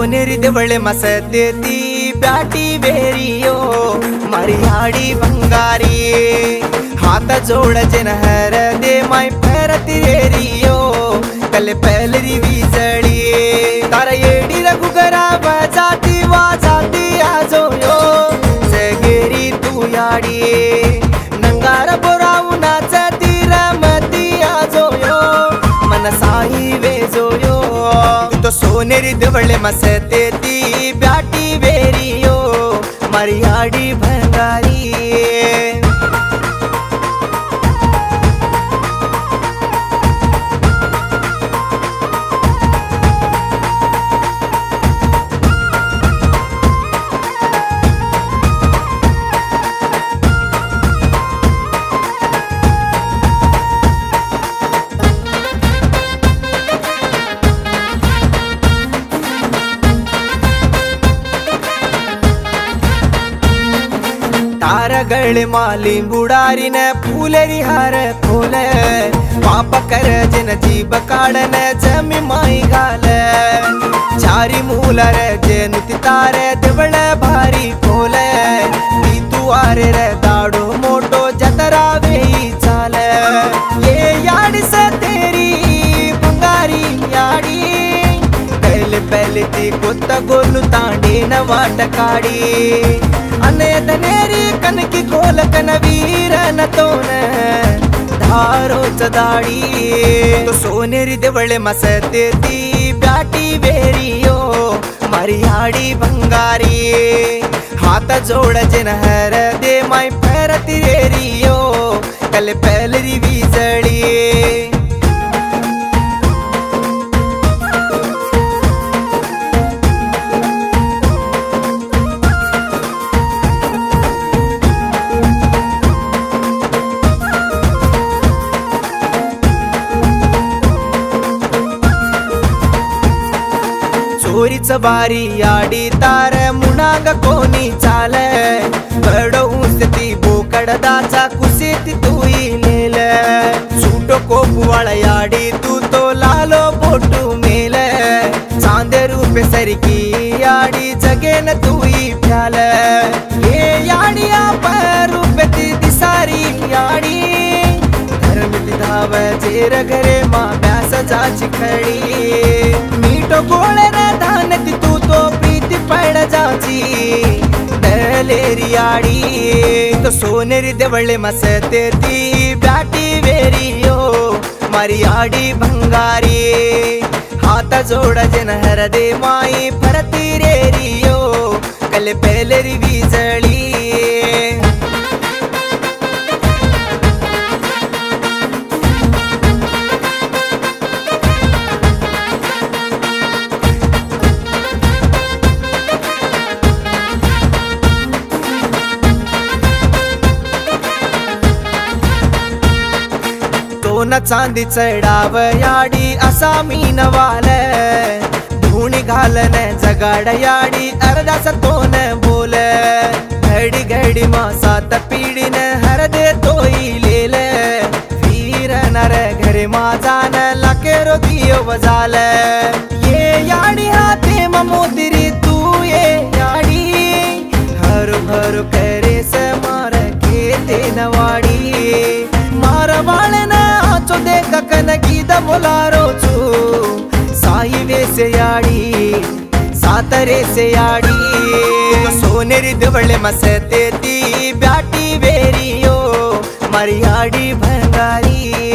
सोनेरी देवळे मसते ती ब्याटी बेरियो मारी हाडी बंगारी हाथ जोड़ जनहर दे माई पैरती रेरियो कल पहलरी बीजड़ी तारा येडी रघुगरा बजाती वाजाती आजो यो सगेरी तू याडी नंगार बोराऊ नाचती रमती आजो यो मन साई वेजो यो तो सोनेरी देवळे मसते ती ब्याटी बेरियो मारी हाडी भंगारी तारगळ माली बुडारीन फुलेरी हार खोले पाप कर जिन जीब काढन जमी माई घाल चारी मूलर जेनुति तारे देवळ भारी खोले नी तू आरे रे दाडो मोटो जतरा वेई चाल ये याडी से तेरी बंगारी याडी पहले पहले ती कोत्त गोलू तांडी न वाट काडी अनेद नेरी कनकी कोल कनवीर न तोन धारो चदाड़ी तो सोनेरी देवळे मसते ती ब्याटी बेरियो मारी हाडी बंगारी हाथ जोड़ जनहर दे माई पैरती रेरियो कल पहलरी बीजड़ी चोरीच बारी याडी तार मुणाग कोणी चाल बडवूस ती बोकडदाचा कुसेती तुई नेल सूटो कोपुवाळ याडी तू तो लालो बोटू मेल चांदे रूपे सरकी याडी जगेन तुई प्याल ये याडी आप रूपे ती दिसारी याडी धर्मती धाव जेर घरे मा ब्यास जाची खडी मीठो गोळे धानती तू तो प्रीति पड़ जाची दलेरी याडी तो सोनेरी देवळे मसते ती ब्याटी बेरियो मारी हाडी भंगारी हाथ जोड़ जनहर दे माई भरती रेरियो कल पहलरी बीजड़ी सोन चांदी चढाव याडी असा मीन वाल धुणी घालन जगाड याडी अर्धा सतोन बोल घडी घडी मासात पीडीन हर दे तोई लेल वीर नर घरे माझान लाकेरो दियो बजाल ये याडी हाते मोदिरी तू ये याडी हर भर करे से मार के तेनवाडी मारवाळन आचो दे ककन गीत बोलारो चू साई वेसे याडी सातरे से याडी सोनेरी देवळे मसते ती ब्याटी बेरियो मारी हाडी भंगारी।